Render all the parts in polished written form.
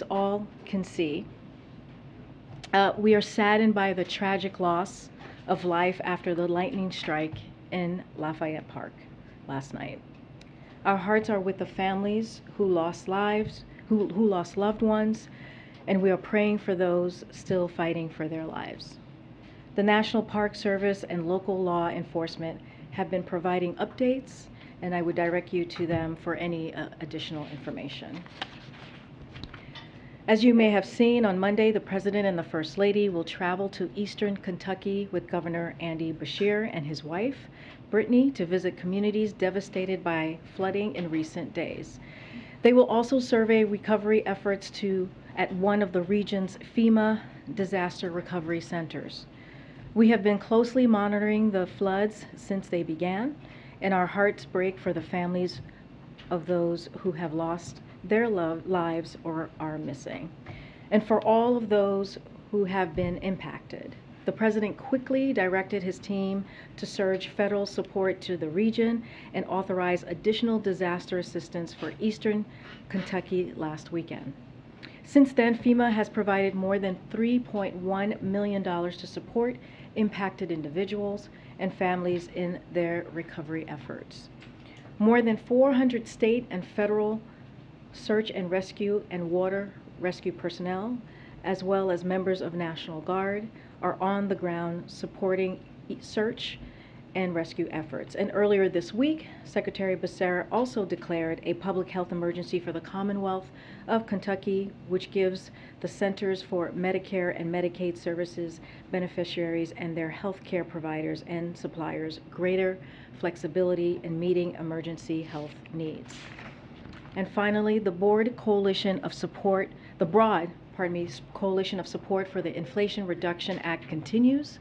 all can see, we are saddened by the tragic loss of life after the lightning strike in Lafayette Park last night. Our hearts are with the families who lost lives, who lost loved ones, and we are praying for those still fighting for their lives. The National Park Service and local law enforcement have been providing updates, and I would direct you to them for any additional information. As you may have seen, on Monday, the President and the First Lady will travel to eastern Kentucky with Governor Andy Beshear and his wife, Brittany, to visit communities devastated by flooding in recent days. They will also survey recovery efforts at one of the region's FEMA disaster recovery centers. We have been closely monitoring the floods since they began, and our hearts break for the families of those who have lost their lives or are missing. And for all of those who have been impacted, the President quickly directed his team to surge federal support to the region and authorize additional disaster assistance for eastern Kentucky last weekend. Since then, FEMA has provided more than $3.1 million to support impacted individuals and families in their recovery efforts. More than 400 state and federal search and rescue and water rescue personnel, as well as members of National Guard, are on the ground supporting search and rescue efforts. And earlier this week, Secretary Becerra also declared a public health emergency for the Commonwealth of Kentucky, which gives the Centers for Medicare and Medicaid Services beneficiaries and their health care providers and suppliers greater flexibility in meeting emergency health needs. And finally, the broad coalition of support for the Inflation Reduction Act continues.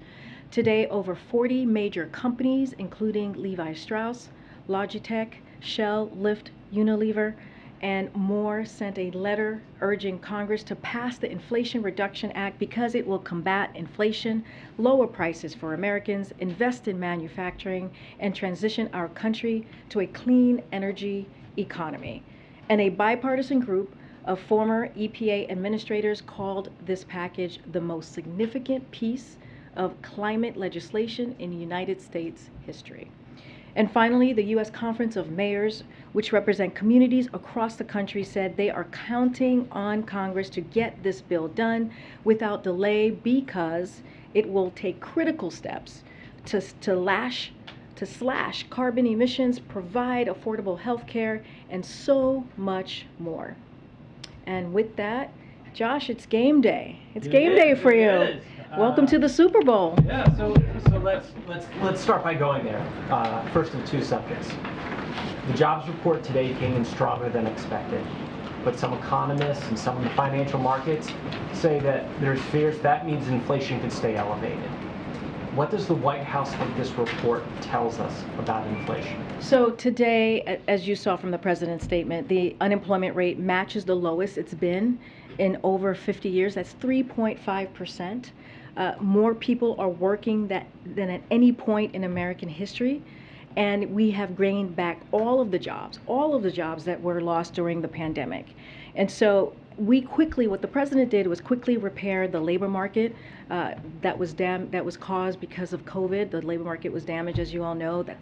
Today, over 40 major companies, including Levi Strauss, Logitech, Shell, Lyft, Unilever, and more, sent a letter urging Congress to pass the Inflation Reduction Act because it will combat inflation, lower prices for Americans, invest in manufacturing, and transition our country to a clean energy economy. And a bipartisan group of former EPA administrators called this package the most significant piece of climate legislation in United States history. And finally, the U.S. Conference of Mayors, which represent communities across the country, said they are counting on Congress to get this bill done without delay because it will take critical steps to slash carbon emissions, provide affordable health care, and so much more. And with that, Josh, it's game day. It's game day for you. Welcome to the Super Bowl. Yeah, so let's start by going there. First of two subjects. The jobs report today came in stronger than expected, but some economists and some in the financial markets say that there's fears that means inflation could stay elevated. What does the White House think this report tells us about inflation? So today, as you saw from the President's statement, the unemployment rate matches the lowest it's been in over 50 years. That's 3.5%. More people are working than at any point in American history. And we have gained back all of the jobs that were lost during the pandemic. And so what the President did was quickly repair the labor market that was caused because of COVID. The labor market was damaged, as you all know. The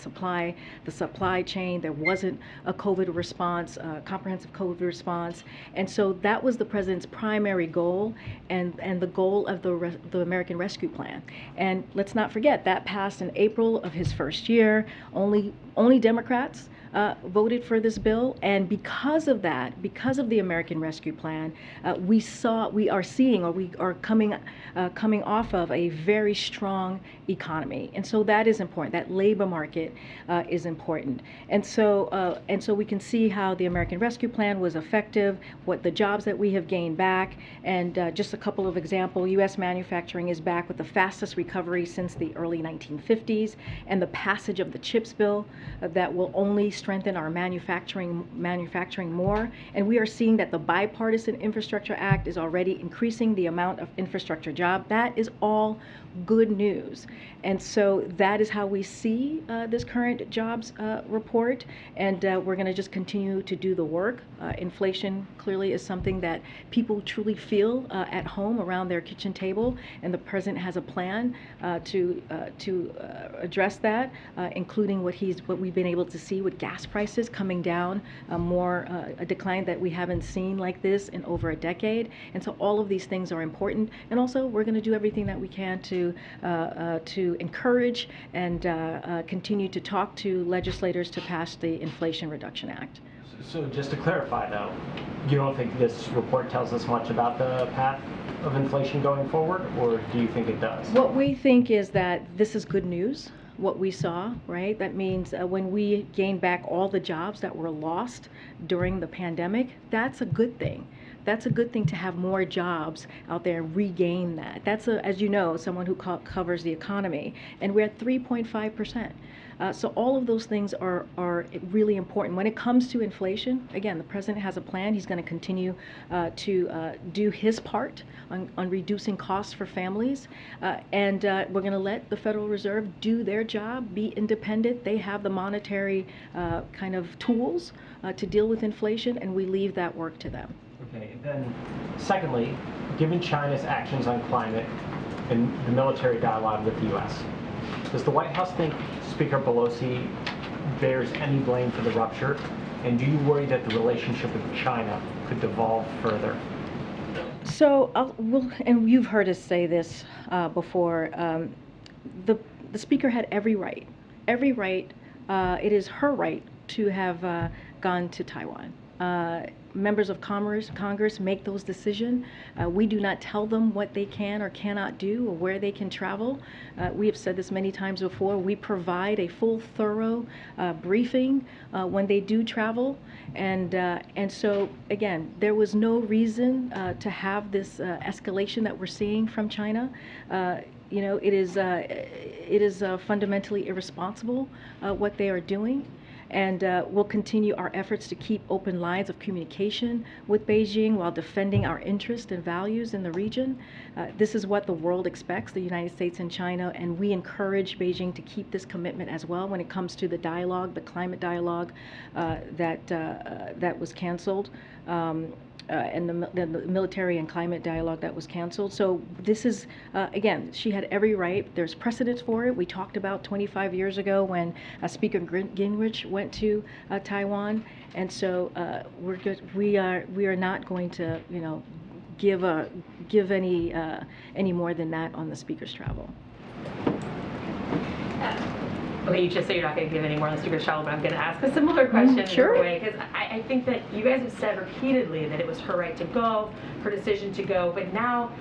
supply chain. There wasn't a COVID response, comprehensive COVID response, and so that was the President's primary goal, and the goal of the American Rescue Plan. And let's not forget that passed in April of his first year. Only Democrats voted for this bill, and because of the American Rescue Plan, we are coming off of a very strong economy, and so that is important. That labor market is important, and so we can see how the American Rescue Plan was effective, what the jobs that we have gained back, and just a couple of examples. U.S. manufacturing is back with the fastest recovery since the early 1950s, and the passage of the CHIPS bill that will only strengthen our manufacturing more. And we are seeing that the Bipartisan Infrastructure Act is already increasing the amount of infrastructure job. That is all good news. And so that is how we see this current jobs report. And we're going to just continue to do the work. Inflation clearly is something that people truly feel at home around their kitchen table, and the president has a plan to address that, including what we've been able to see with gas prices coming down, a decline that we haven't seen like this in over a decade. And so all of these things are important. And also, we're going to do everything that we can to encourage and continue to talk to legislators to pass the Inflation Reduction Act. So just to clarify, though, you don't think this report tells us much about the path of inflation going forward, or do you think it does? What we think is that this is good news, what we saw, right? That means when we gain back all the jobs that were lost during the pandemic, that's a good thing. That's a good thing to have more jobs out there and regain that. That's, as you know, someone who covers the economy, and we're at 3.5%. So all of those things are really important. When it comes to inflation, again, the president has a plan. He's going to continue to do his part on reducing costs for families. And we're going to let the Federal Reserve do their job, be independent. They have the monetary kind of tools to deal with inflation, and we leave that work to them. Okay, then secondly, given China's actions on climate and the military dialogue with the U.S., does the White House think Speaker Pelosi bears any blame for the rupture? And do you worry that the relationship with China could devolve further? So, and you've heard us say this before, the Speaker had every right. It is her right to have gone to Taiwan. Members of Congress make those decisions. We do not tell them what they can or cannot do or where they can travel. We have said this many times before. We provide a full, thorough briefing when they do travel. And so, again, there was no reason to have this escalation that we're seeing from China. You know, it is fundamentally irresponsible what they are doing. And we'll continue our efforts to keep open lines of communication with Beijing while defending our interests and values in the region. This is what the world expects, the United States and China, and we encourage Beijing to keep this commitment as well when it comes to the dialogue, the climate dialogue that was canceled. And the military and climate dialogue that was canceled. So this is, again, she had every right. There's precedent for it. We talked about 25 years ago when Speaker Gingrich went to Taiwan. And so we are not going to, you know, give any more than that on the Speaker's travel. Okay, you just say you're not going to give any more on the Speaker's travel, but I'm going to ask a similar question Sure. in your way, because I think that you guys have said repeatedly that it was her right to go, her decision to go, but now,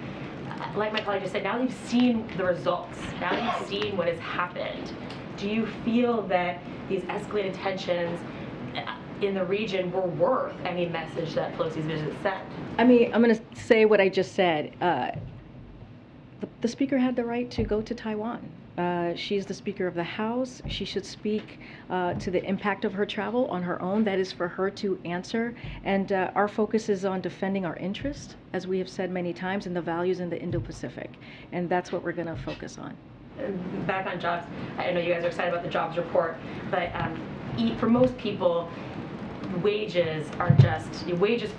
like my colleague just said, now you've seen the results, now you've seen what has happened. Do you feel that these escalated tensions in the region were worth any message that Pelosi's visit sent? I mean, I'm going to say what I just said. The Speaker had the right to go to Taiwan. She's the Speaker of the House. She should speak to the impact of her travel on her own. That is for her to answer. And our focus is on defending our interests, as we have said many times, and the values in the Indo-Pacific. And that's what we're going to focus on. Back on jobs, I know you guys are excited about the jobs report, but for most people, wages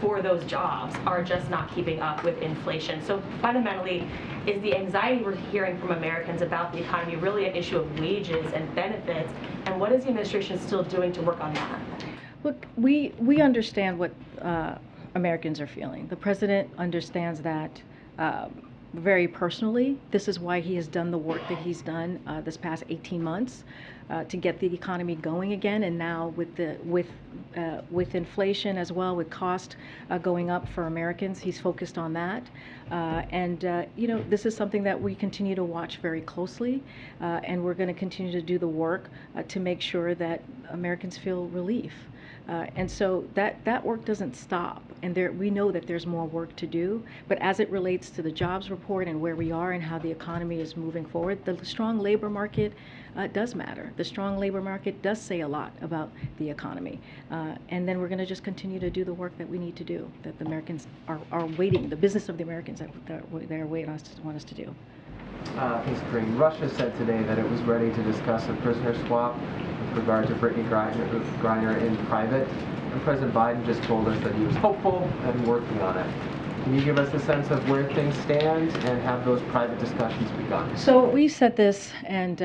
for those jobs are just not keeping up with inflation. So fundamentally, is the anxiety we're hearing from Americans about the economy really an issue of wages and benefits? And what is the administration still doing to work on that? Look, we understand what Americans are feeling. The president understands that very personally. This is why he has done the work that he's done this past 18 months to get the economy going again. And now with inflation as well, with cost going up for Americans, he's focused on that. You know, this is something that we continue to watch very closely, and we're going to continue to do the work to make sure that Americans feel relief. And so that work doesn't stop, and we know that there's more work to do. But as it relates to the jobs report and where we are and how the economy is moving forward, the strong labor market does matter. The strong labor market does say a lot about the economy. And then we're going to just continue to do the work that we need to do, that the Americans are waiting, the business of the Americans that they're waiting on us to want us to do. Thanks, Karine. Russia said today that it was ready to discuss a prisoner swap with regard to Brittany Griner in private, and President Biden just told us that he was hopeful and working on it. Can you give us a sense of where things stand and have those private discussions begun? So we said this, and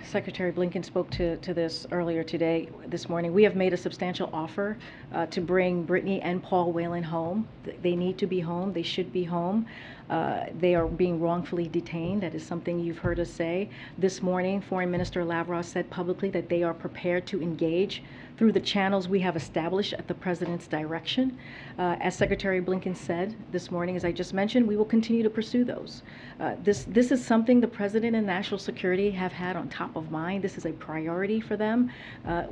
Secretary Blinken spoke to this earlier this morning. We have made a substantial offer to bring Brittany and Paul Whelan home. They need to be home. They should be home. They are being wrongfully detained. That is something you've heard us say. This morning, Foreign Minister Lavrov said publicly that they are prepared to engage through the channels we have established at the President's direction. As Secretary Blinken said this morning, as I just mentioned, we will continue to pursue those. This is something the President and national security have had on top of mind. This is a priority for them.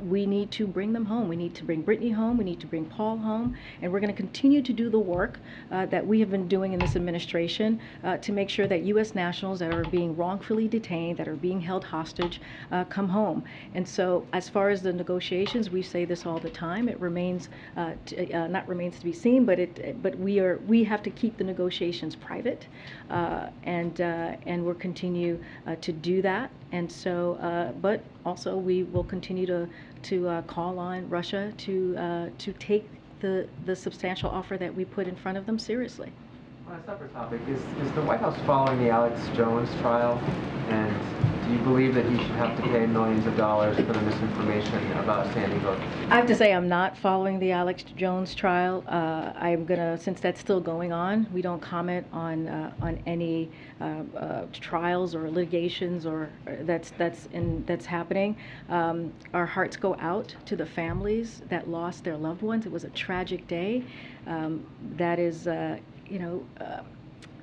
We need to bring them home. We need to bring Brittany home. We need to bring Paul home. And we're going to continue to do the work that we have been doing in this administration to make sure that U.S. nationals that are being wrongfully detained, that are being held hostage, come home. And so as far as the negotiations, we say this all the time. It remains, not remains to be seen, but we have to keep the negotiations private, and we'll continue to do that. And so, but also we will continue to call on Russia to take the substantial offer that we put in front of them seriously. On a separate topic, is the White House following the Alex Jones trial, and do you believe that he should have to pay millions of dollars for the misinformation about Sandy Hook? I have to say I'm not following the Alex Jones trial. I'm gonna, since that's still going on, we don't comment on any trials or litigations or that's happening. Our hearts go out to the families that lost their loved ones. It was a tragic day. That is, you know,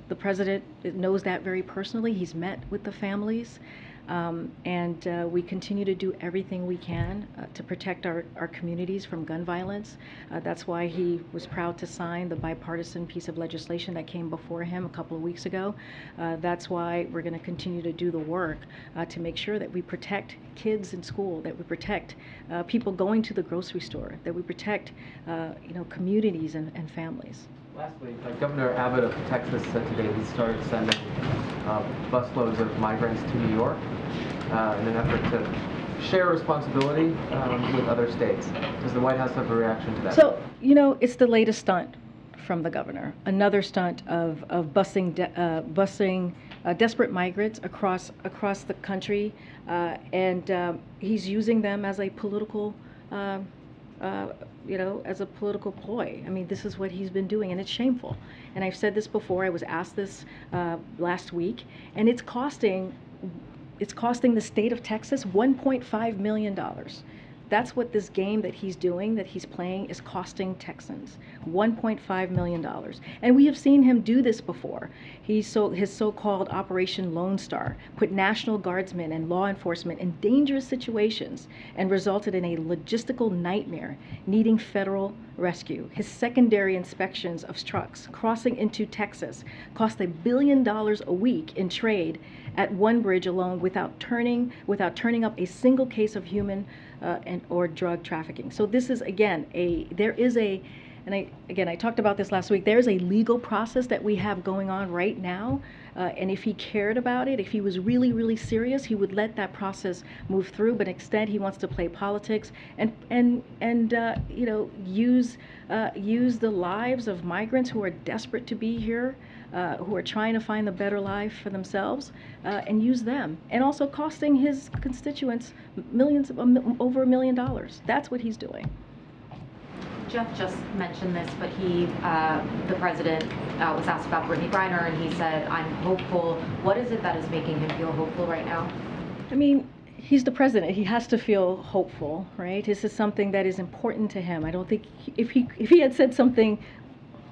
the president knows that very personally. He's met with the families, and we continue to do everything we can to protect our communities from gun violence. That's why he was proud to sign the bipartisan piece of legislation that came before him a couple of weeks ago. That's why we're going to continue to do the work to make sure that we protect kids in school, that we protect people going to the grocery store, that we protect you know, communities and families. Lastly, Governor Abbott of Texas said today he started sending busloads of migrants to New York in an effort to share responsibility with other states. Does the White House have a reaction to that? So, you know, it's the latest stunt from the governor. Another stunt of busing desperate migrants across the country, and he's using them as a political you know, as a political ploy. I mean, this is what he's been doing, and it's shameful. And I've said this before. I was asked this last week, and it's costing the state of Texas $1.5 million. That's what this game that he's doing, that he's playing, is costing Texans, $1.5 million. And we have seen him do this before. His so-called Operation Lone Star put National Guardsmen and law enforcement in dangerous situations and resulted in a logistical nightmare needing federal rescue. His secondary inspections of trucks crossing into Texas cost $1 billion a week in trade at one bridge alone without turning up a single case of human or drug trafficking. So this is, again, I talked about this last week, there's a legal process that we have going on right now, and if he cared about it, if he was really, really serious, he would let that process move through, but instead he wants to play politics and you know, use the lives of migrants who are desperate to be here, who are trying to find a better life for themselves, and use them, and also costing his constituents over $1 million. That's what he's doing. Jeff just mentioned this, but the president was asked about Brittany Griner, and he said, "I'm hopeful." What is it that is making him feel hopeful right now? I mean, he's the president. He has to feel hopeful, right? This is something that is important to him. I don't think if he had said something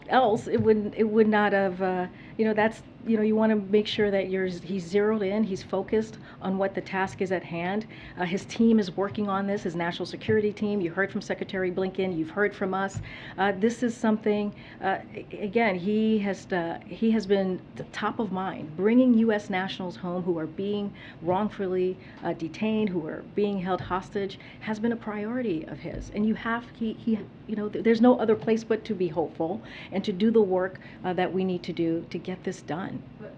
else, it would not have, that's, you want to make sure that he's zeroed in, he's focused on what the task is at hand. His team is working on this, his national security team. You heard from Secretary Blinken, you've heard from us. This is something, again, he has been top of mind. Bringing U.S. nationals home who are being wrongfully detained, who are being held hostage, has been a priority of his. And there's no other place but to be hopeful and to do the work that we need to do to get this done.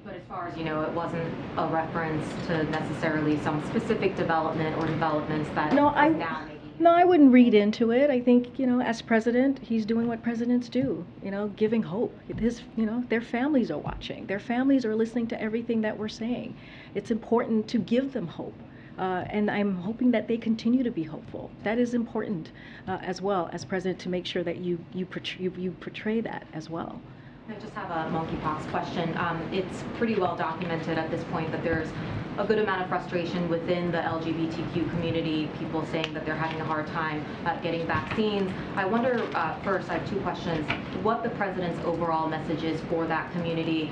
But as far as it wasn't a reference to necessarily some specific development or developments that No, is now making. No, I wouldn't read into it. I think, as president, he's doing what presidents do, giving hope. Their families are watching. Their families are listening to everything that we're saying. It's important to give them hope. And I'm hoping that they continue to be hopeful. That is important as well as president, to make sure that you portray that as well. I just have a monkeypox question. It's pretty well documented at this point that there's a good amount of frustration within the LGBTQ community, people saying that they're having a hard time getting vaccines. I wonder, first, I have two questions, what the president's overall message is for that community.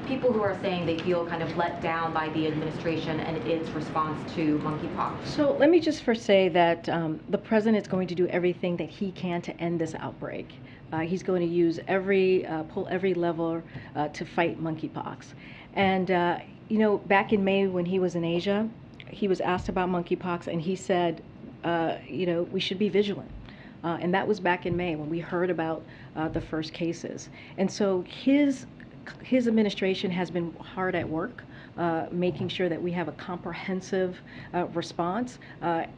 People who are saying they feel kind of let down by the administration and its response to monkeypox. So let me just first say that the president is going to do everything that he can to end this outbreak. He's going to use pull every lever to fight monkeypox. And back in May when he was in Asia, he was asked about monkeypox, and he said, we should be vigilant. And that was back in May when we heard about the first cases. And so his administration has been hard at work, making sure that we have a comprehensive response.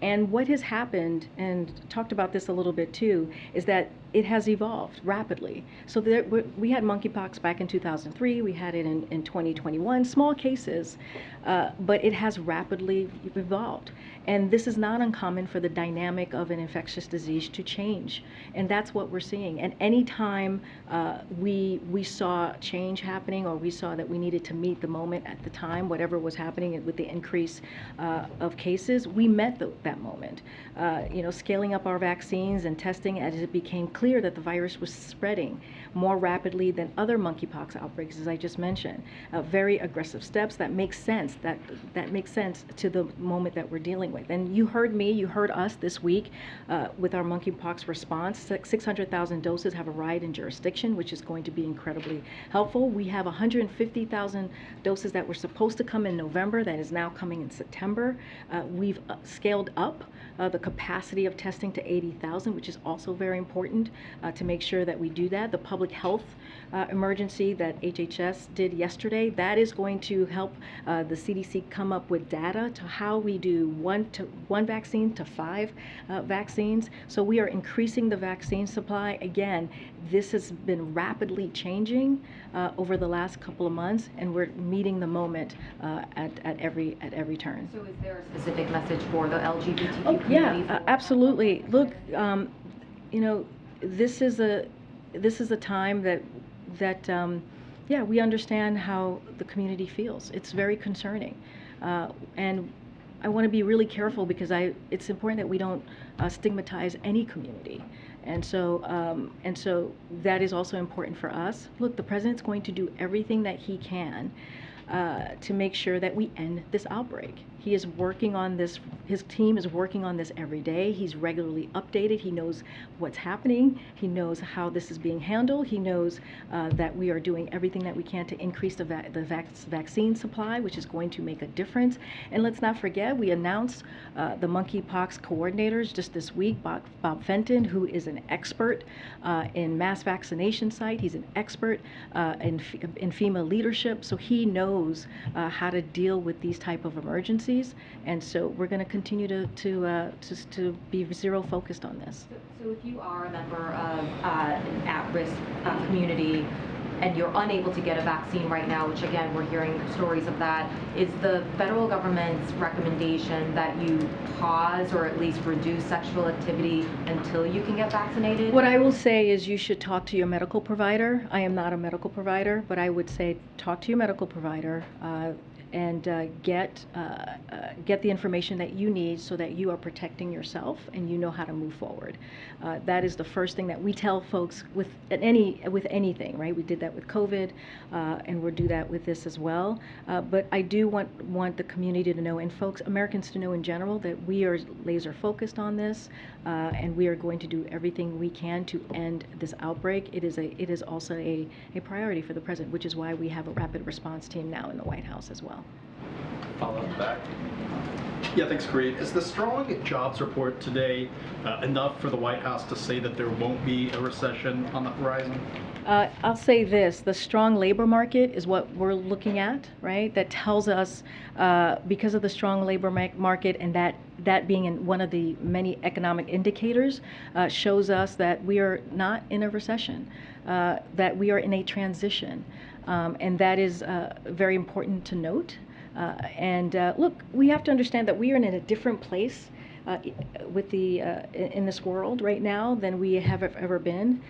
And what has happened, and talked about this a little bit too, is that it has evolved rapidly. So we had monkeypox back in 2003, we had it in 2021, small cases, but it has rapidly evolved. And this is not uncommon for the dynamic of an infectious disease to change. And that's what we're seeing. And anytime we saw change happening, or we saw that we needed to meet the moment at the time, whatever was happening with the increase of cases, we met that moment. Scaling up our vaccines and testing as it became clear that the virus was spreading more rapidly than other monkeypox outbreaks, as I just mentioned. Very aggressive steps that make sense, that makes sense to the moment that we're dealing with. And you heard me, you heard us this week with our monkeypox response. 600,000 doses have arrived in jurisdiction, which is going to be incredibly helpful. We have 150,000 doses that were supposed to come in November that is now coming in September. We've scaled up the capacity of testing to 80,000, which is also very important to make sure that we do that. The public health emergency that HHS did yesterday, that is going to help the CDC come up with data to how we do one vaccine to 5 vaccines. So we are increasing the vaccine supply. Again, this has been rapidly changing over the last couple of months, and we're meeting the moment at every turn. So is there a specific message for the LGBTQ community? Yeah, absolutely. Look, this is a time that we understand how the community feels. It's very concerning, and I want to be really careful because it's important that we don't stigmatize any community. And so that is also important for us. Look, the president's going to do everything that he can to make sure that we end this outbreak. He is working on this, his team is working on this every day. He's regularly updated. He knows what's happening. He knows how this is being handled. He knows that we are doing everything that we can to increase the vaccine supply, which is going to make a difference. And let's not forget, we announced the monkeypox coordinators just this week, Bob Fenton, who is an expert in mass vaccination site. He's an expert in FEMA leadership, so he knows how to deal with these type of emergencies. And so we're going to continue to be zero focused on this. So if you are a member of an at-risk community and you're unable to get a vaccine right now, which again, we're hearing stories of that, is the federal government's recommendation that you pause or at least reduce sexual activity until you can get vaccinated? What I will say is you should talk to your medical provider. I am not a medical provider, but I would say talk to your medical provider. and get the information that you need so that you are protecting yourself and you know how to move forward. That is the first thing that we tell folks with anything, right? We did that with COVID, and we'll do that with this as well. But I do want the community to know, and folks, Americans to know in general, that we are laser focused on this, and we are going to do everything we can to end this outbreak. It is also a priority for the president, which is why we have a rapid response team now in the White House as well. Follow up back. Yeah, thanks, Karine. Is the strong jobs report today enough for the White House to say that there won't be a recession on the horizon? I'll say this, the strong labor market is what we're looking at, right? That tells us, because of the strong labor market and that being in one of the many economic indicators, shows us that we are not in a recession, that we are in a transition. And that is very important to note. Look, we have to understand that we are in a different place with in this world right now than we have ever been.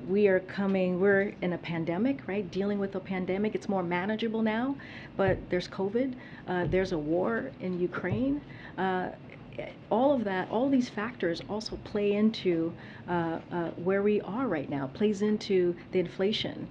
We're in a pandemic, right? Dealing with a pandemic. It's more manageable now, but there's COVID. There's a war in Ukraine. All of that, all these factors also play into where we are right now, plays into the inflation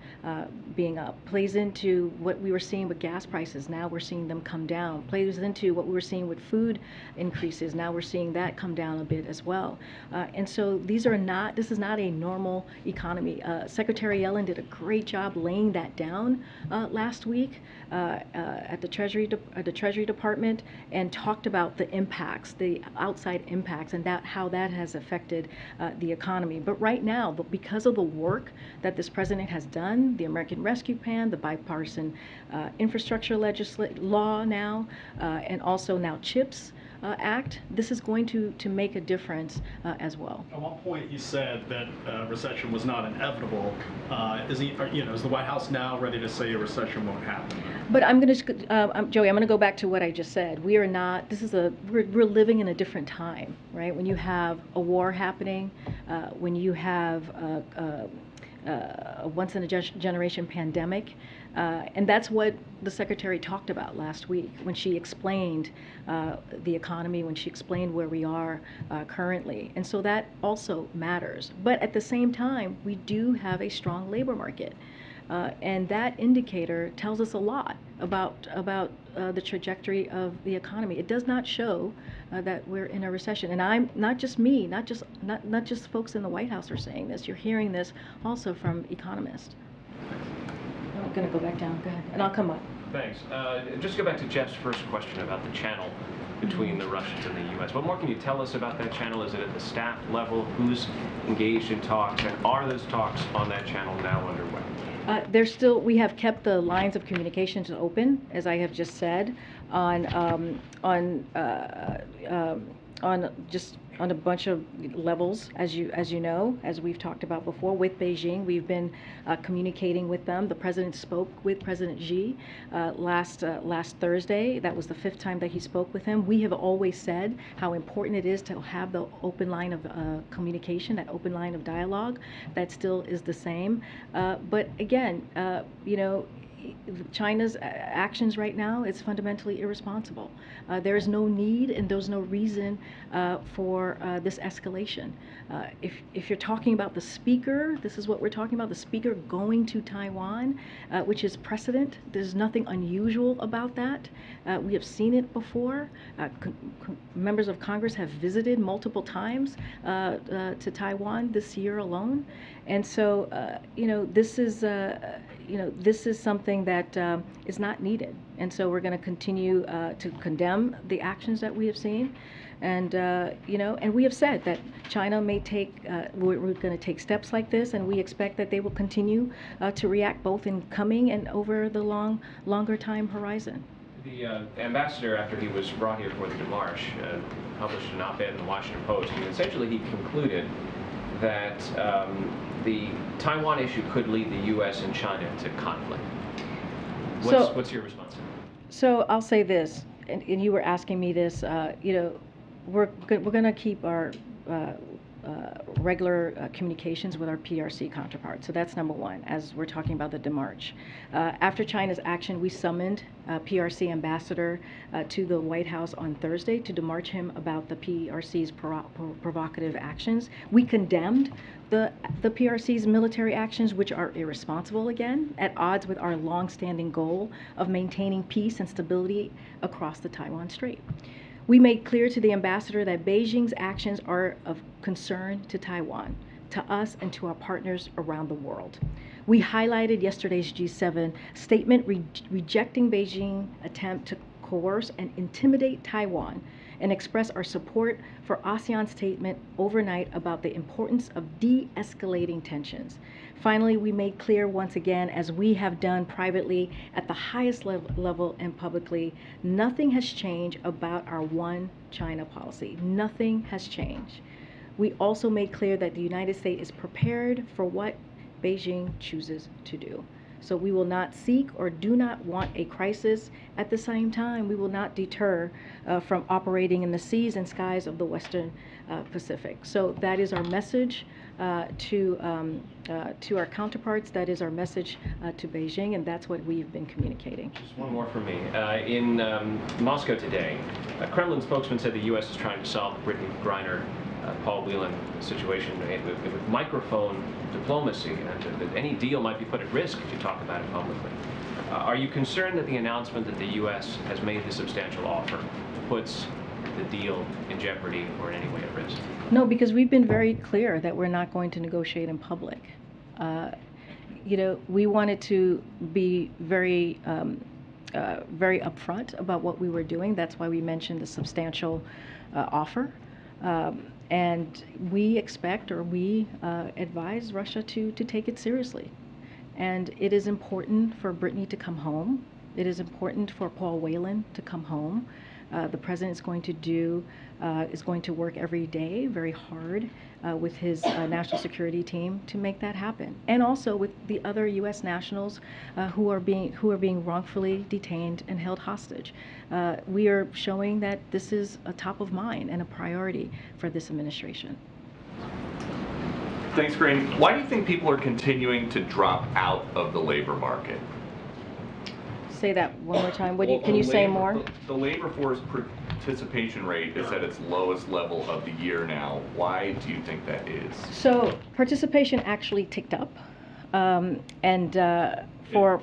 being up, plays into what we were seeing with gas prices, now we're seeing them come down, plays into what we were seeing with food increases, now we're seeing that come down a bit as well. And so this is not a normal economy. Secretary Yellen did a great job laying that down last week at the Treasury Department, and talked about the impacts, the outside impacts, and how that has affected the economy. But right now, because of the work that this president has done, the American Rescue Plan, the bipartisan infrastructure law now, and also now CHIPS Act, this is going to make a difference as well. At one point, you said that recession was not inevitable. Is the White House now ready to say a recession won't happen? But I'm going to, Joey, I'm going to go back to what I just said. We are not. We're living in a different time, right? When you have a war happening, when you have a once-in-a-generation pandemic. And that's what the Secretary talked about last week when she explained the economy, when she explained where we are currently. And so that also matters. But at the same time, we do have a strong labor market. And that indicator tells us a lot about the trajectory of the economy. It does not show that we're in a recession. And I'm not just me, not just folks in the White House are saying this. You're hearing this also from economists. I'm going to go back down. Go ahead, and I'll come up. Thanks. Just go back to Jeff's first question about the channel between the Russians and the U.S. What more can you tell us about that channel? Is it at the staff level? Who's engaged in talks? And are those talks on that channel now underway? We have kept the lines of communications open, as I have just said, on a bunch of levels, as you know, as we've talked about before, with Beijing. We've been communicating with them. The president spoke with President Xi last Thursday. That was the 5th time that he spoke with him. We have always said how important it is to have the open line of communication, that open line of dialogue. That still is the same. But again, China's actions right now is fundamentally irresponsible. There is no need and there's no reason for this escalation. If you're talking about the speaker, this is what we're talking about, the speaker going to Taiwan, which is precedent. There's nothing unusual about that. We have seen it before. Members of Congress have visited multiple times to Taiwan this year alone. And so, this is something that is not needed. And so we're going to continue to condemn the actions that we have seen. And, and we have said that China may we're going to take steps like this, and we expect that they will continue to react both in coming and over the longer time horizon. The ambassador, after he was brought here for the demarche, published an op-ed in the Washington Post, and essentially he concluded that the Taiwan issue could lead the U.S. and China to conflict. What's your response? So I'll say this, and you were asking me this. We're going to keep our regular communications with our PRC counterparts. So that's number one, as we're talking about the demarche. After China's action, we summoned PRC ambassador to the White House on Thursday to demarche him about the PRC's provocative actions. We condemned the PRC's military actions, which are irresponsible, again, at odds with our long-standing goal of maintaining peace and stability across the Taiwan Strait. We made clear to the ambassador that Beijing's actions are of concern to Taiwan, to us, and to our partners around the world. We highlighted yesterday's G7 statement rejecting Beijing's attempt to coerce and intimidate Taiwan, and express our support for ASEAN's statement overnight about the importance of de-escalating tensions. Finally, we made clear once again, as we have done privately at the highest level and publicly, nothing has changed about our one China policy. Nothing has changed. We also made clear that the United States is prepared for what Beijing chooses to do. So we will not seek or do not want a crisis. At the same time, we will not deter from operating in the seas and skies of the Western Pacific. So that is our message to our counterparts. That is our message to Beijing, and that's what we've been communicating. Just one more from me. In Moscow today, a Kremlin spokesman said the U.S. is trying to solve the Brittney Griner Paul Whelan situation with microphone diplomacy, and that any deal might be put at risk if you talk about it publicly. Are you concerned that the announcement that the U.S. has made the substantial offer puts the deal in jeopardy or in any way at risk? No, because we've been very clear that we're not going to negotiate in public. You know, we wanted to be very upfront about what we were doing. That's why we mentioned the substantial offer. And we expect, or we advise Russia to take it seriously. And it is important for Brittney to come home. It is important for Paul Whelan to come home. The president is going to work every day very hard with his national security team to make that happen, and also with the other U.S. nationals who are being wrongfully detained and held hostage. We are showing that this is a top of mind and a priority for this administration. Thanks, Karine. Why do you think people are continuing to drop out of the labor market? Say that one more time. Can you say more? The labor force participation rate is at its lowest level of the year now. Why do you think that is? So participation actually ticked up, It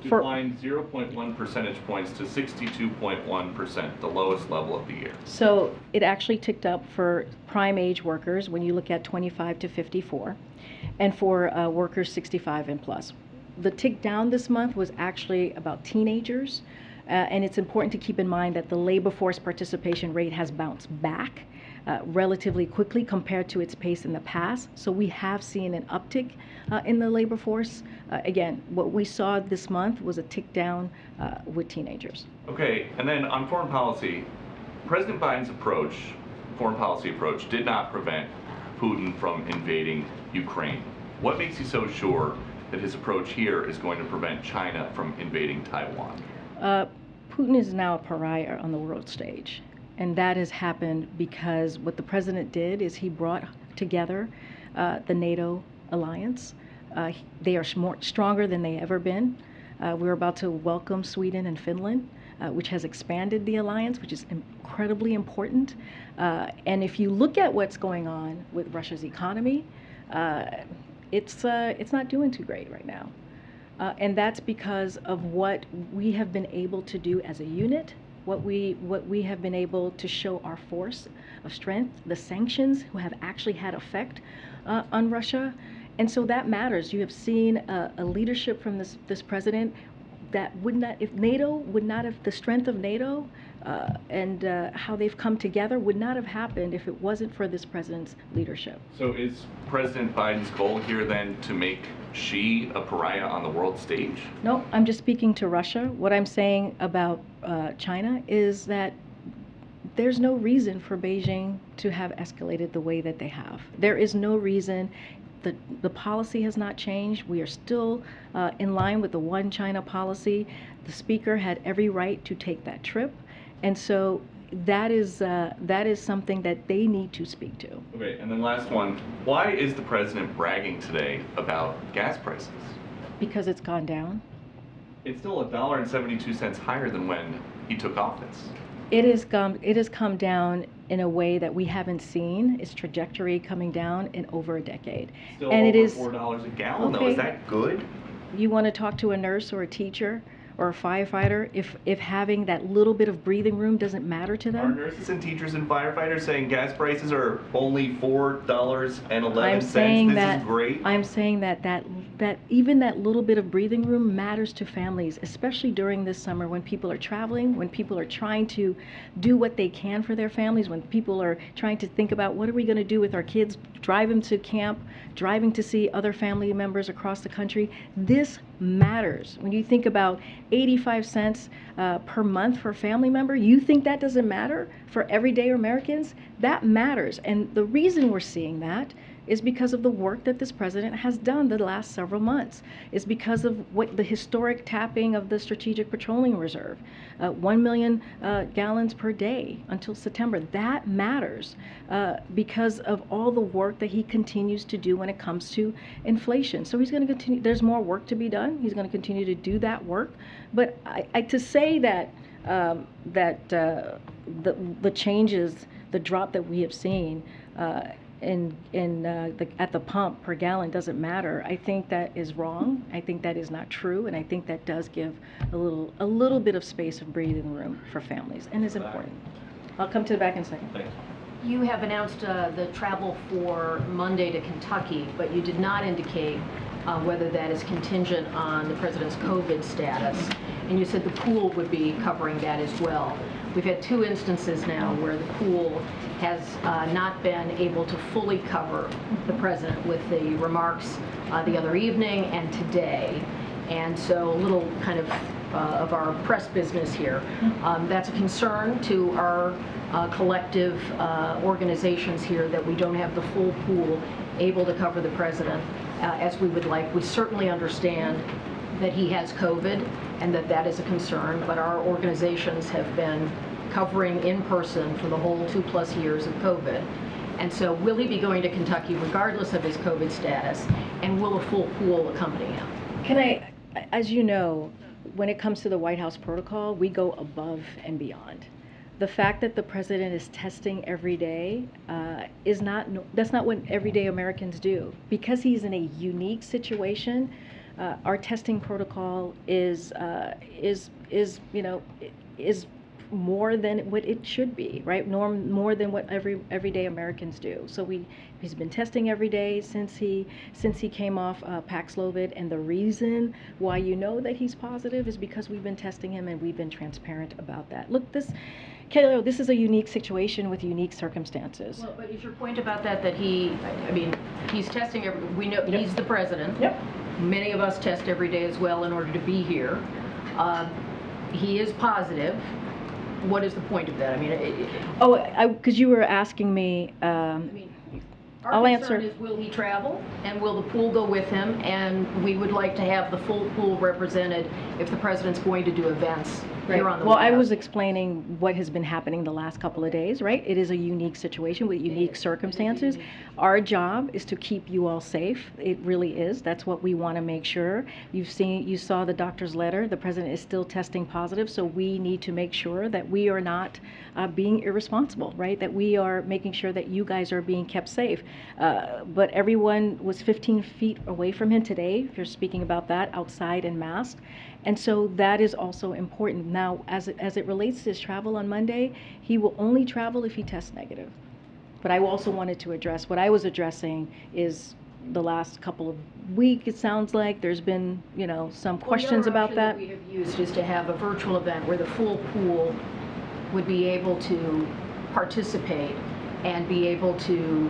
declined 0.1 percentage points to 62.1%, the lowest level of the year. So it actually ticked up for prime age workers when you look at 25 to 54, and for workers 65 and plus. The tick down this month was actually about teenagers, and it's important to keep in mind that the labor force participation rate has bounced back relatively quickly compared to its pace in the past. So we have seen an uptick in the labor force. Again, what we saw this month was a tick down with teenagers. Okay, and then on foreign policy, President Biden's foreign policy approach, did not prevent Putin from invading Ukraine. What makes you so sure that his approach here is going to prevent China from invading Taiwan? Putin is now a pariah on the world stage. And that has happened because what the president did is he brought together the NATO alliance. They are stronger than they ever been. We're about to welcome Sweden and Finland, which has expanded the alliance, which is incredibly important. And if you look at what's going on with Russia's economy, it's not doing too great right now. And that's because of what we have been able to do as a unit, what we have been able to show our force of strength, the sanctions who have actually had effect on Russia. And so that matters. You have seen a leadership from this president that would not, if NATO would not have, the strength of NATO and how they've come together would not have happened if it wasn't for this president's leadership. So is President Biden's goal here then to make Xi a pariah on the world stage? No, I'm just speaking to Russia. What I'm saying about China is that there's no reason for Beijing to have escalated the way that they have. There is no reason. The policy has not changed. We are still in line with the one China policy. The speaker had every right to take that trip. And so that is something that they need to speak to. Okay, and then last one. Why is the president bragging today about gas prices? Because it's gone down. It's still $1.72 higher than when he took office. It has come down in a way that we haven't seen its trajectory coming down in over a decade. Still and over it is $4 a gallon, though. okay. Is that good? You want to talk to a nurse or a teacher or a firefighter if having that little bit of breathing room doesn't matter to Are them? nurses and teachers and firefighters saying gas prices are only $4.11? I'm saying this that is great. I'm saying that even that little bit of breathing room matters to families, especially during this summer when people are traveling, when people are trying to do what they can for their families, when people are trying to think about what are we going to do with our kids, drive them to camp, driving to see other family members across the country. This matters. When you think about 85 cents per month for a family member, you think that doesn't matter for everyday Americans? That matters. And the reason we're seeing that is because of the work that this president has done the last several months. It's because of what the historic tapping of the Strategic Petroleum Reserve, 1 million gallons per day until September. That matters because of all the work that he continues to do when it comes to inflation. So he's going to continue. There's more work to be done. He's going to continue to do that work. But to say that the changes, the drop that we have seen at the pump per gallon doesn't matter, I think that is wrong. I think that is not true, and I think that does give a little bit of space of breathing room for families, and is important. I'll come to the back in a second. Thanks. You have announced the travel for Monday to Kentucky, but you did not indicate whether that is contingent on the president's COVID status, and you said the pool would be covering that as well. We've had 2 instances now where the pool has not been able to fully cover the president with the remarks the other evening and today. And so a little kind of our press business here. That's a concern to our collective organizations here that we don't have the full pool able to cover the president as we would like. We certainly understand that he has COVID and that is a concern, but our organizations have been covering in person for the whole 2+ years of COVID. And so will he be going to Kentucky regardless of his COVID status, and will a full pool accompany him? Can I, as you know, when it comes to the White House protocol, we go above and beyond. The fact that the president is testing every day that's not what everyday Americans do. Because he's in a unique situation, our testing protocol is more than what it should be, right? More than what everyday Americans do. So he's been testing every day since he came off Paxlovid, and the reason why you know that he's positive is because we've been testing him and we've been transparent about that. Look, Kayla, this is a unique situation with unique circumstances. Well, but is your point about that he's testing we know Yep. he's the president. Yep. Many of us test every day as well in order to be here. He is positive. What is the point of that? Because you were asking me. Our I'll concern answer. is, will he travel, and will the pool go with him? And we would like to have the full pool represented if the president's going to do events here on the Well, White I House. was explaining what has been happening the last couple of days, right? It is a unique situation with unique circumstances. Our job is to keep you all safe. It really is. That's what we want to make sure. You saw the doctor's letter. The president is still testing positive, so we need to make sure that we are not being irresponsible, right? That we are making sure that you guys are being kept safe. But everyone was 15 feet away from him today, if you're speaking about that, outside and masked. And so that is also important. Now, as it relates to his travel on Monday, he will only travel if he tests negative. But I also wanted to address, what I was addressing is the last couple of weeks, it sounds like there's been, some questions about that. The other option that we have used is to have a virtual event where the full pool would be able to participate and be able to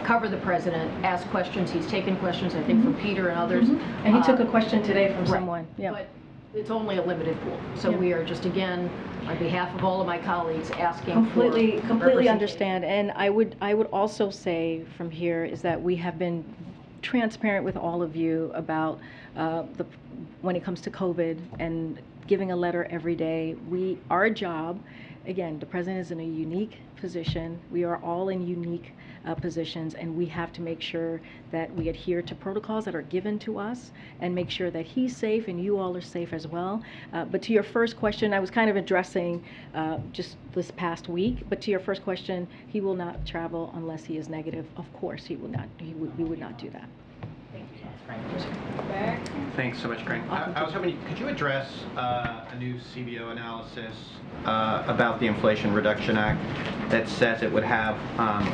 cover the president, ask questions. He's taken questions, I think, from Peter and others. And he took a question today from someone. Yeah. But it's only a limited pool. So Yeah. we are just, again, on behalf of all of my colleagues, asking Completely for completely representation. understand. And I would also say from here is that we have been transparent with all of you about when it comes to COVID and giving a letter every day. Our job, again, the president is in a unique position. We are all in unique positions, and we have to make sure that we adhere to protocols that are given to us and make sure that he's safe and you all are safe as well. But to your first question, I was kind of addressing just this past week, but to your first question, he will not travel unless he is negative. Of course he will not. We would not do that. Thanks so much, Karine. I was hoping, could you address a new CBO analysis about the Inflation Reduction Act that says it would have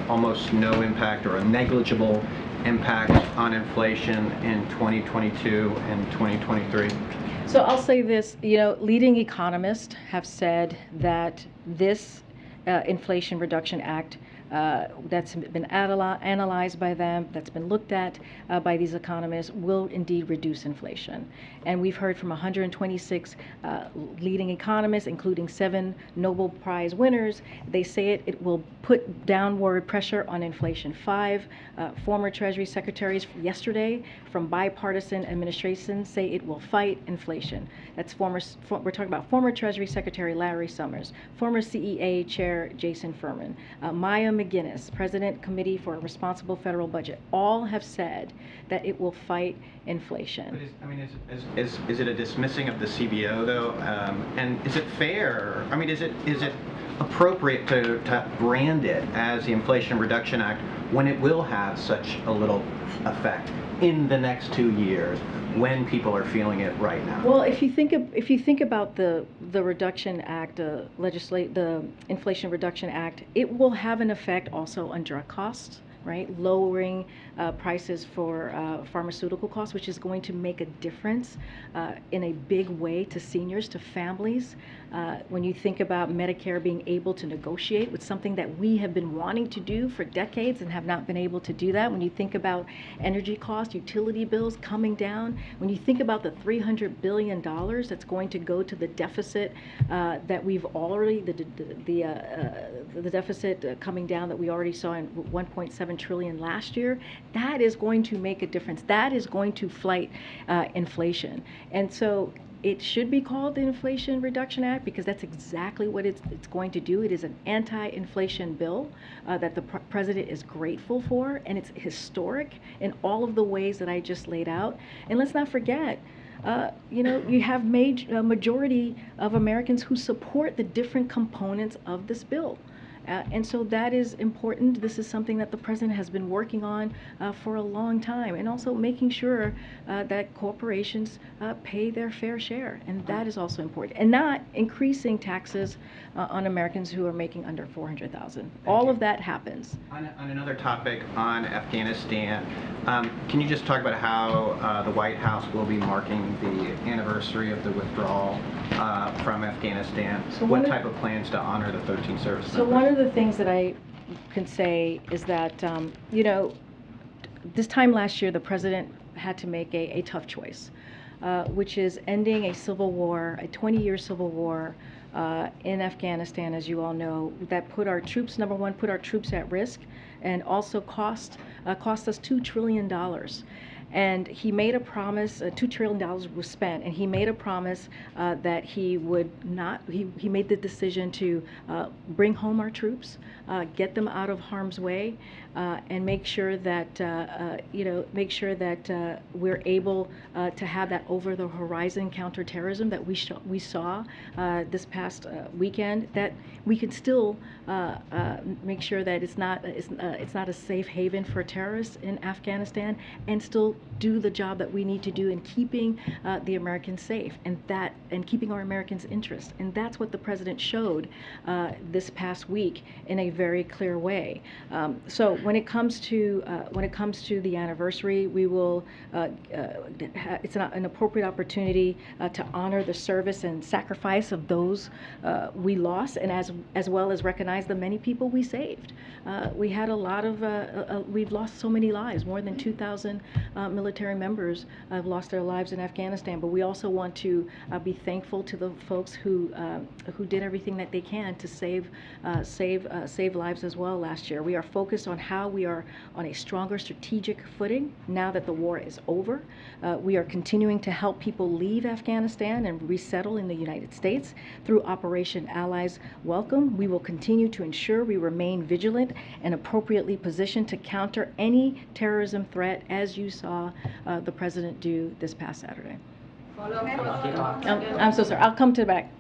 almost no impact or a negligible impact on inflation in 2022 and 2023? So I'll say this, leading economists have said that this Inflation Reduction Act that's been analyzed by them, that's been looked at by these economists, will indeed reduce inflation. And we've heard from 126 leading economists, including 7 Nobel Prize winners. They say it will put downward pressure on inflation. 5 former Treasury secretaries yesterday from bipartisan administrations say it will fight inflation. That's we're talking about former Treasury Secretary Larry Summers, former CEA Chair Jason Furman, Maya McGinnis, President Committee for a Responsible Federal Budget, all have said that it will fight inflation. But is it a dismissing of the CBO though? And is it fair? I mean, is it appropriate to brand it as the Inflation Reduction Act when it will have such a little effect in the next 2 years when people are feeling it right now? Well, if you think about the Reduction Act, the Inflation Reduction Act, it will have an effect also on drug costs, right? Lowering prices for pharmaceutical costs, which is going to make a difference in a big way to seniors, to families. When you think about Medicare being able to negotiate with something that we have been wanting to do for decades and have not been able to do that. When you think about energy costs, utility bills coming down, when you think about the $300 billion that's going to go to the deficit that we've already, the deficit coming down that we already saw in 1.7 trillion last year, that is going to make a difference. That is going to fight inflation. And so it should be called the Inflation Reduction Act because that's exactly what it's going to do. It is an anti-inflation bill that the president is grateful for, and it's historic in all of the ways that I just laid out. And let's not forget, you have a majority of Americans who support the different components of this bill. And so that is important. This is something that the president has been working on for a long time, and also making sure that corporations pay their fair share, and that is also important, and not increasing taxes on Americans who are making under $400,000. All of that happens. On another topic, on Afghanistan, can you just talk about how the White House will be marking the anniversary of the withdrawal from Afghanistan? So what type of plans to honor the 13 service members? So one of the things that I can say is that, this time last year, the president had to make a tough choice, which is ending a civil war, a 20-year civil war in Afghanistan, as you all know, that put our troops, number one, put our troops at risk, and also cost us $2 trillion. And he made a promise, $2 trillion was spent, and he made a promise that he would not, he made the decision to bring home our troops, get them out of harm's way, and make sure that, we're able to have that over-the-horizon counterterrorism that we saw this past weekend, that we can still make sure that it's not a safe haven for terrorists in Afghanistan, and still do the job that we need to do in keeping the Americans safe, and keeping our Americans' interest. And that's what the president showed this past week in a very clear way. So when it comes to the anniversary, we will it's an appropriate opportunity to honor the service and sacrifice of those we lost, and as well as recognize the many people we saved. We had a lot of we've lost so many lives, more than 2,000 military members have lost their lives in Afghanistan, but we also want to be thankful to the folks who did everything that they can to save lives as well last year. We are focused on how we are on a stronger strategic footing now that the war is over. We are continuing to help people leave Afghanistan and resettle in the United States through Operation Allies Welcome. We will continue to ensure we remain vigilant and appropriately positioned to counter any terrorism threat, as you saw the President do this past Saturday. I'm so sorry. I'll come to the back.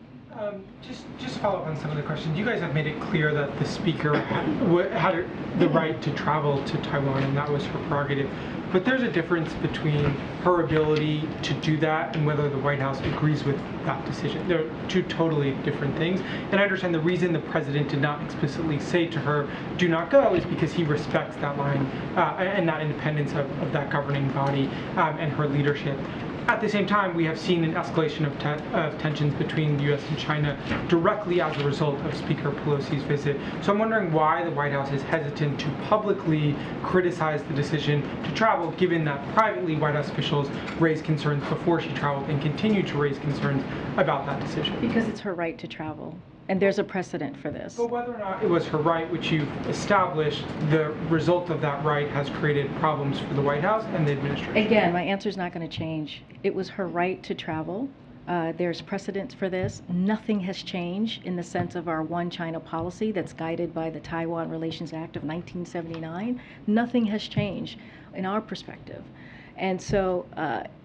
Just follow up on some of the questions. You guys have made it clear that the Speaker had the right to travel to Taiwan, and that was her prerogative. But there's a difference between her ability to do that and whether the White House agrees with that decision. They're two totally different things. And I understand the reason the President did not explicitly say to her, do not go, is because he respects that line and that independence of that governing body and her leadership. At the same time, we have seen an escalation of tensions between the U.S. and China directly as a result of Speaker Pelosi's visit. So I'm wondering why the White House is hesitant to publicly criticize the decision to travel, given that privately White House officials raised concerns before she traveled and continue to raise concerns about that decision. Because it's her right to travel. And there's a precedent for this. But whether or not it was her right, which you've established, the result of that right has created problems for the White House and the administration. Again, my answer is not going to change. It was her right to travel. There's precedence for this. Nothing has changed in the sense of our One China policy that's guided by the Taiwan Relations Act of 1979. Nothing has changed in our perspective. And so,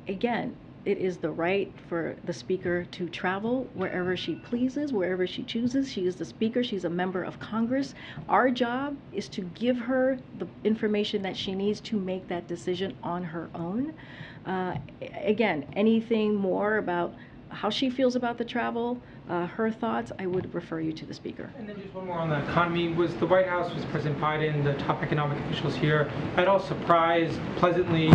again, it is the right for the Speaker to travel wherever she pleases, wherever she chooses. She is the Speaker. She's a member of Congress. Our job is to give her the information that she needs to make that decision on her own. Again, anything more about how she feels about the travel, her thoughts, I would refer you to the Speaker. And then just one more on the economy. Was the White House, was President Biden, the top economic officials here, at all surprised, pleasantly,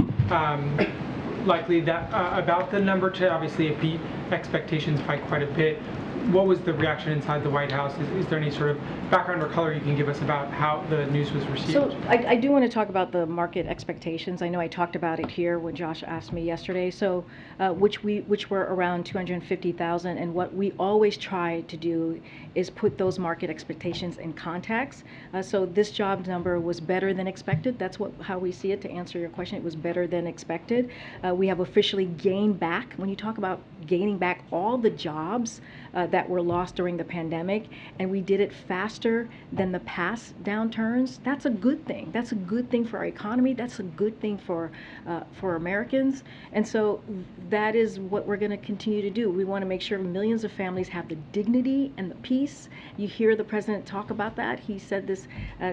likely that about the number to obviously it beat expectations by quite a bit? What was the reaction inside the White House? Is there any sort of background or color you can give us about how the news was received? So I do want to talk about the market expectations. I know I talked about it here when Josh asked me yesterday. So which were around 250,000, and what we always try to do is put those market expectations in context. So this job number was better than expected. That's how we see it. To answer your question, it was better than expected. We have officially gained back. When you talk about gaining back all the jobs that were lost during the pandemic, and we did it faster than the past downturns, that's a good thing. That's a good thing for our economy. That's a good thing for Americans. And so that is what we're going to continue to do. We want to make sure millions of families have the dignity and the peace. You hear the President talk about that. He said this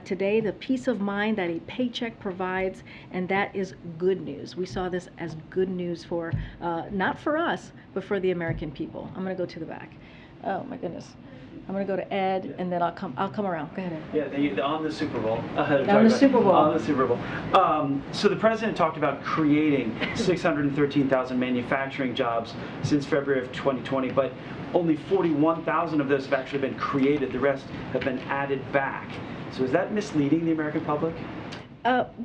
today, the peace of mind that a paycheck provides, and that is good news. We saw this as good news for, not for us, but for the American people. I'm going to go to the back. Oh my goodness. I'm going to go to Ed, and then I'll come around. Go ahead, Ed. Yeah, on the Super Bowl. On the Super Bowl. On the Super Bowl. So the President talked about creating 613,000 manufacturing jobs since February of 2020, but only 41,000 of those have actually been created. The rest have been added back. So is that misleading the American public?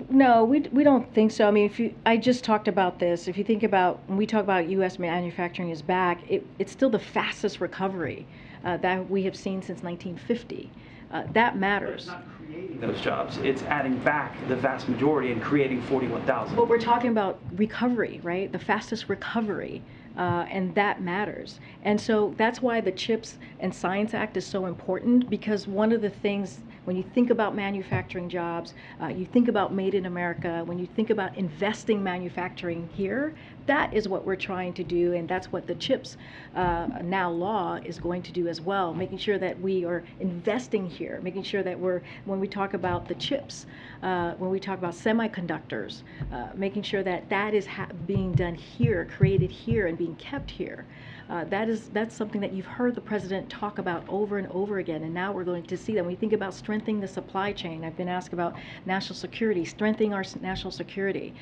No, we don't think so. I mean, I just talked about this. If you think about, when we talk about U.S. manufacturing is back, it's still the fastest recovery that we have seen since 1950. That matters. But it's not creating those jobs. It's adding back the vast majority and creating 41,000. But we're talking about recovery, right? The fastest recovery. And that matters. And so that's why the CHIPS and Science Act is so important, because one of the things, when you think about manufacturing jobs, you think about Made in America, when you think about investing manufacturing here, that is what we're trying to do, and that's what the CHIPS now law is going to do as well, making sure that we are investing here, making sure that when we talk about the chips, when we talk about semiconductors, making sure that that is being done here, created here, and being kept here. That's something that you've heard the president talk about over and over again, and now we're going to see that. When we think about strengthening the supply chain, I've been asked about national security, strengthening our national security.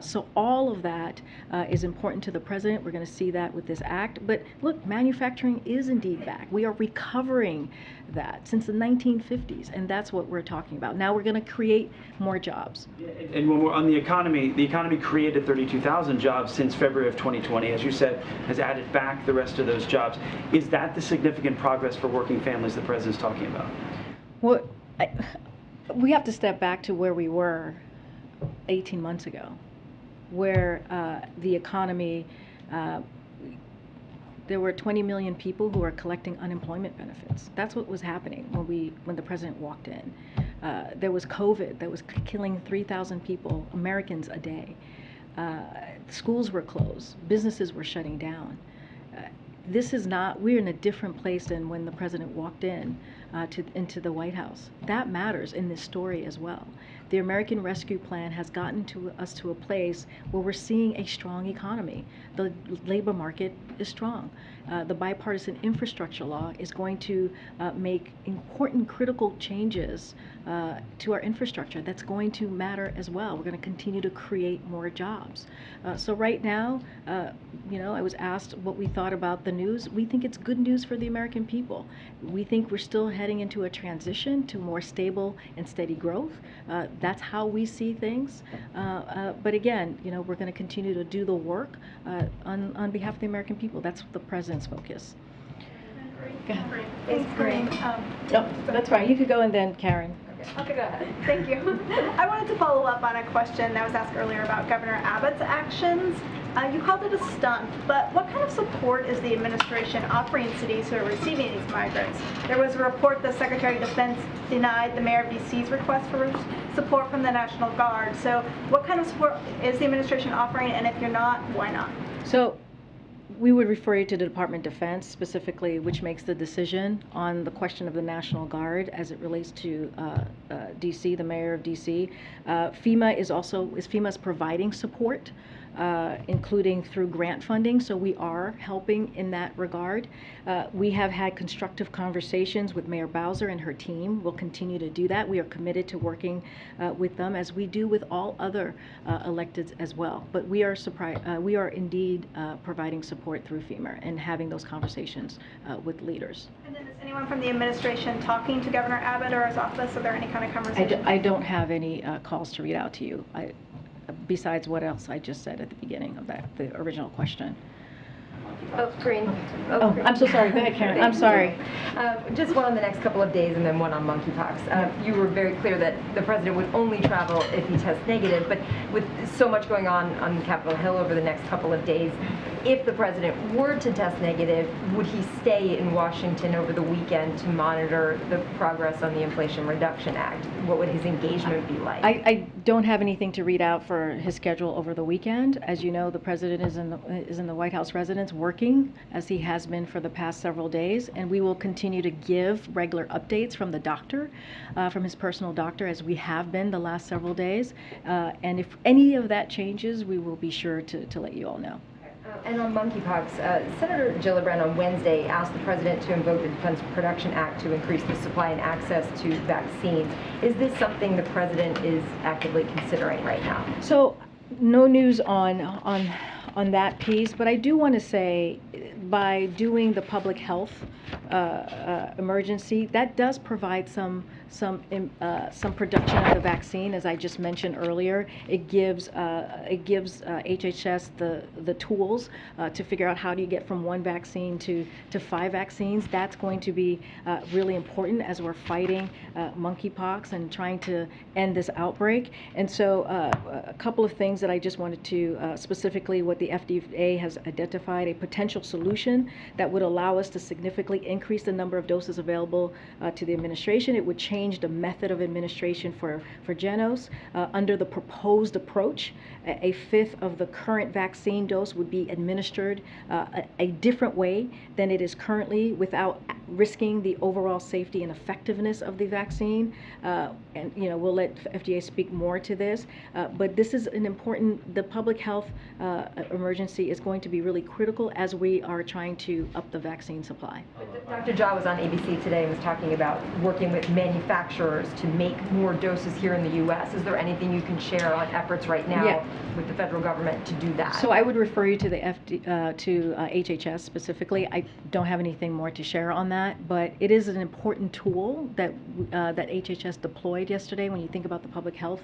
So all of that is important to the president. We're going to see that with this act. But look, manufacturing is indeed back. We are recovering that since the 1950s, and that's what we're talking about. Now we're going to create more jobs. And when we're on the economy created 32,000 jobs since February of 2020, as you said, has added back the rest of those jobs. Is that the significant progress for working families the president's talking about? Well, we have to step back to where we were 18 months ago, where the economy, there were 20 million people who were collecting unemployment benefits. That's what was happening when the president walked in. There was COVID that was killing 3,000 people, Americans, a day. Schools were closed. Businesses were shutting down. We're in a different place than when the president walked into the White House. That matters in this story as well. The American Rescue Plan has gotten us to a place where we're seeing a strong economy. The labor market is strong. The bipartisan infrastructure law is going to make important critical changes to our infrastructure. That's going to matter as well. We're going to continue to create more jobs. So right now, I was asked what we thought about the news. We think it's good news for the American people. We think we're still heading into a transition to more stable and steady growth. That's how we see things. But again, we're going to continue to do the work on behalf of the American people. That's the president's focus. Thanks, Karine. No, that's fine. You could go and then Karen. Okay, go ahead. Thank you. I wanted to follow up on a question that was asked earlier about Governor Abbott's actions. You called it a stunt, but what kind of support is the administration offering cities who are receiving these migrants? There was a report the Secretary of Defense denied the Mayor of D.C.'s request for support from the National Guard. So what kind of support is the administration offering, and if you're not, why not? So we would refer you to the Department of Defense specifically, which makes the decision on the question of the National Guard as it relates to D.C., the Mayor of D.C. FEMA's providing support, including through grant funding, so we are helping in that regard. We have had constructive conversations with Mayor Bowser and her team. We'll continue to do that. We are committed to working with them as we do with all other electeds as well. But we are indeed providing support through FEMA and having those conversations with leaders. And then is anyone from the administration talking to Governor Abbott or his office? Are there any kind of conversations? I don't have any calls to read out to you. Besides what else I just said at the beginning of the original question. Oh, Karine. I'm so sorry. Go ahead, Karen. I'm sorry. Just one on the next couple of days and then one on monkeypox. You were very clear that the president would only travel if he tests negative, but with so much going on Capitol Hill over the next couple of days, if the president were to test negative, would he stay in Washington over the weekend to monitor the progress on the Inflation Reduction Act? What would his engagement be like? I don't have anything to read out for his schedule over the weekend. As you know, the president is in the White House residence working, as he has been for the past several days, and we will continue to give regular updates from the doctor, from his personal doctor, as we have been the last several days. And if any of that changes, we will be sure to let you all know. And on monkeypox, Senator Gillibrand on Wednesday asked the president to invoke the Defense Production Act to increase the supply and access to vaccines. Is this something the president is actively considering right now? So, no news on that piece, but I do want to say, by doing the public health emergency, that does provide some production of the vaccine. As I just mentioned earlier, it gives HHS the tools to figure out how do you get from one vaccine to 5 vaccines. That's going to be really important as we're fighting monkeypox and trying to end this outbreak. And so a couple of things that I just wanted to specifically what the FDA has identified, a potential solution that would allow us to significantly increase the number of doses available to the administration. It would change the method of administration for Genos. Under the proposed approach, a fifth of the current vaccine dose would be administered a different way than it is currently, without risking the overall safety and effectiveness of the vaccine. And we'll let FDA speak more to this. But this is an important, the public health emergency is going to be really critical as we are trying to up the vaccine supply. Dr. Jha was on ABC today and was talking about working with manufacturers to make more doses here in the U.S. Is there anything you can share on efforts right now with the federal government to do that? So I would refer you to the HHS specifically. I don't have anything more to share on that, but it is an important tool that that HHS deployed yesterday when you think about the public health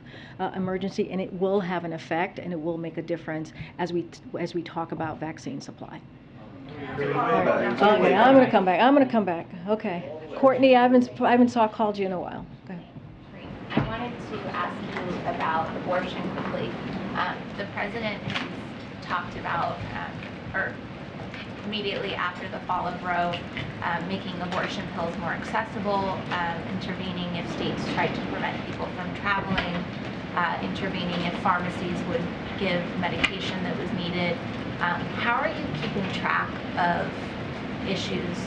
emergency, and it will have an effect and it will make a difference as we talk about vaccine supply. Okay, I'm going to come back. Okay, Courtney, I haven't called you in a while. Go ahead. Great. I wanted to ask you about abortion quickly. The president has talked about, or immediately after the fall of Roe, making abortion pills more accessible, intervening if states tried to prevent people from traveling, intervening if pharmacies would give medication that was needed. How are you keeping track of issues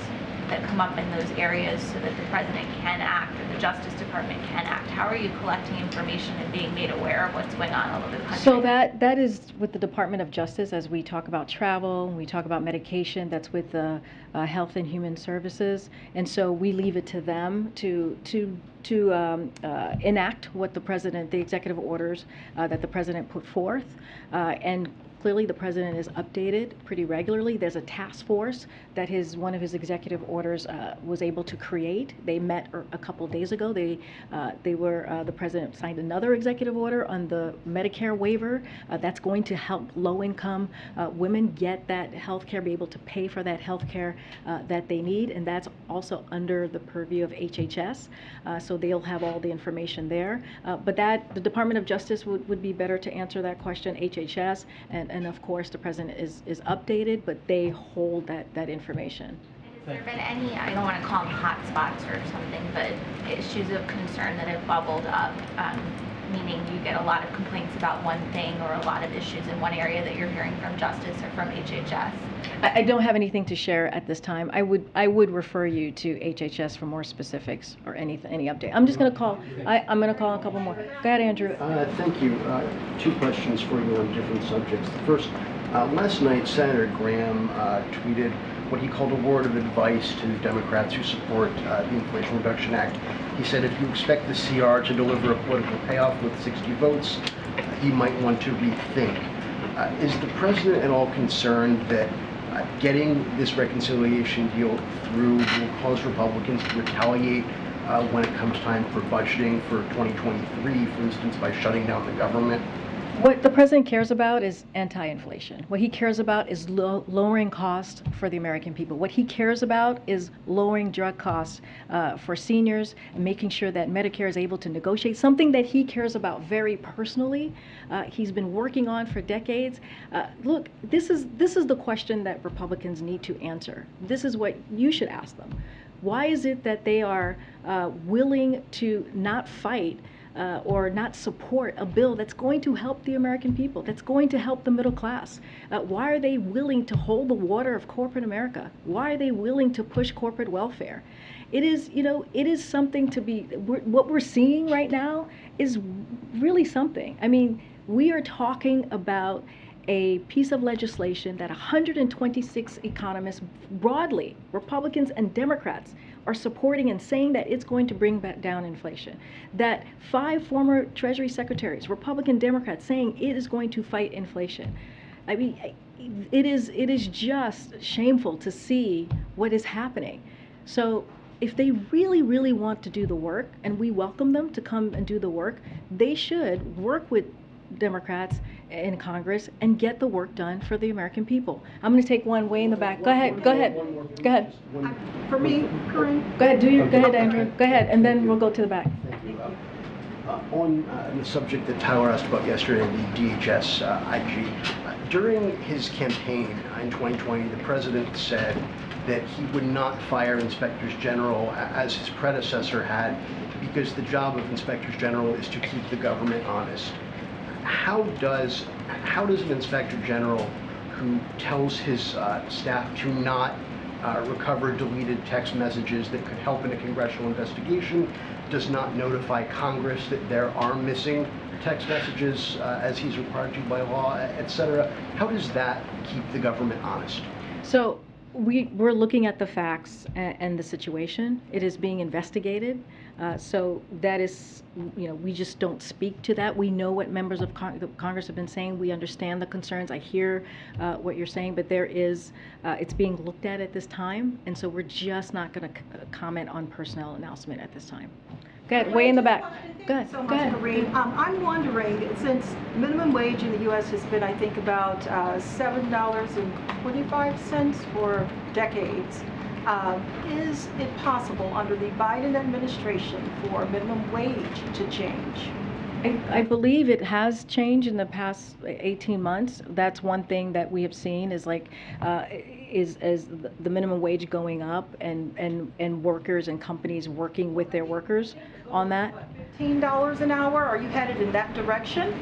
that come up in those areas so that the president can act or the Justice Department can act? How are you collecting information and being made aware of what's going on all over the country? So that is with the Department of Justice. As we talk about travel, we talk about medication, that's with the Health and Human Services, and so we leave it to them to enact what the executive orders that the president put forth, and clearly the president is updated pretty regularly. There's a task force that one of his executive orders was able to create. They met a couple days ago. The president signed another executive order on the Medicare waiver that's going to help low-income women get that health care, be able to pay for that health care that they need, and that's also under the purview of HHS, so they'll have all the information there. But the Department of Justice would be better to answer that question, HHS, and of course the president is updated, but they hold that information. Has there been any, I don't want to call them hot spots or something, but issues of concern that have bubbled up, meaning you get a lot of complaints about one thing or a lot of issues in one area that you're hearing from Justice or from HHS? I don't have anything to share at this time. I would refer you to HHS for more specifics or any update. I'm just going to call. I'm going to call a couple more. Go ahead, Andrew. Thank you. Two questions for you on different subjects. The first, last night Senator Graham tweeted what he called a word of advice to Democrats who support the Inflation Reduction Act. He said if you expect the CR to deliver a political payoff with 60 votes, he might want to rethink. Is the president at all concerned that getting this reconciliation deal through will cause Republicans to retaliate when it comes time for budgeting for 2023, for instance, by shutting down the government? What the president cares about is anti-inflation. What he cares about is lowering costs for the American people. What he cares about is lowering drug costs for seniors and making sure that Medicare is able to negotiate, something that he cares about very personally. He's been working on for decades. Look, this is the question that Republicans need to answer. This is what you should ask them. Why is it that they are willing to not fight or not support a bill that's going to help the American people, that's going to help the middle class? Why are they willing to hold the water of corporate America? Why are they willing to push corporate welfare? It is something to be, what we're seeing right now is really something. I mean, we are talking about a piece of legislation that 126 economists broadly, Republicans and Democrats, are supporting and saying that it's going to bring back down inflation. That 5 former Treasury secretaries, Republican, Democrats, saying it is going to fight inflation. I mean, it is just shameful to see what is happening. So if they really, really want to do the work, and we welcome them to come and do the work, they should work with Democrats in Congress and get the work done for the American people. I'm going to take one way in the back. Go ahead. For me, Karine? Go ahead, Andrew. Go ahead, and then we'll go to the back. Thank you. On the subject that Tyler asked about yesterday, the DHS IG, during his campaign in 2020, the president said that he would not fire inspectors general as his predecessor had, because the job of inspectors general is to keep the government honest. How does an inspector general who tells his staff to not recover deleted text messages that could help in a congressional investigation, does not notify Congress that there are missing text messages as he's required to by law, etc. How does that keep the government honest? So we're looking at the facts and the situation. It is being investigated. So that is, we just don't speak to that. We know what members of Congress have been saying. We understand the concerns. I hear what you're saying, but there is, it's being looked at this time, and so we're just not going to comment on personnel announcement at this time. Go ahead, way in the back. Go ahead. So much, Karine. I'm wondering, since minimum wage in the U.S. has been, I think, about $7.25 for decades, is it possible under the Biden administration for minimum wage to change? I believe it has changed in the past 18 months. That's one thing that we have seen is like is the minimum wage going up and workers and companies working with their workers on that. $15 an hour? Are you headed in that direction?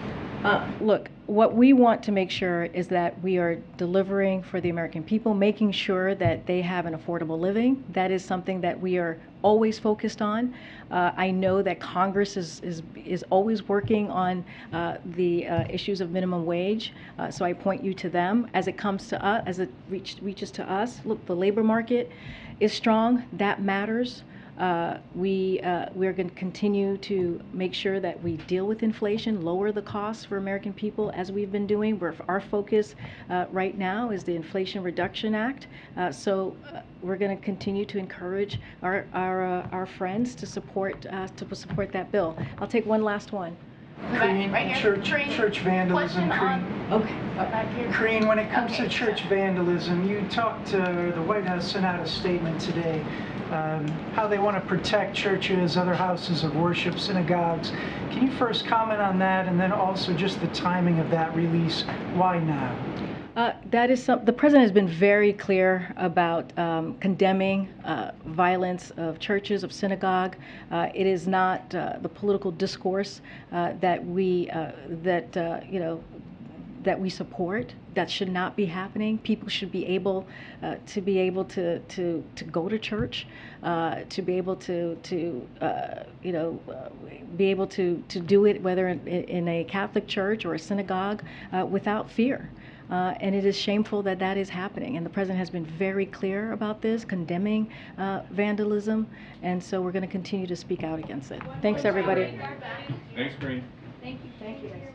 Look, what we want to make sure is that we are delivering for the American people, making sure that they have an affordable living. That is something that we are always focused on. I know that Congress is always working on the issues of minimum wage, so I point you to them. As it comes to us, as it reaches to us, look, the labor market is strong. That matters. We're going to continue to make sure that we deal with inflation, lower the costs for American people as we've been doing. Our focus right now is the Inflation Reduction Act. So we're going to continue to encourage our friends to support that bill. I'll take one last one. Karine, right here. church vandalism. Karine. Okay. Karine, when it comes to church vandalism, you talked to the White House sent out a statement today how they want to protect churches, other houses of worship, synagogues. Can you first comment on that, and then also just the timing of that release? Why now? That is the president has been very clear about condemning violence of churches, of synagogue. It is not the political discourse that we support. That should not be happening. People should be able to go to church, to be able to do it whether in a Catholic church or a synagogue without fear. And it is shameful that that is happening. And the president has been very clear about this, condemning vandalism. And so we're going to continue to speak out against it. Thanks, everybody. Thanks, Karine. Thank you. Thank you, guys.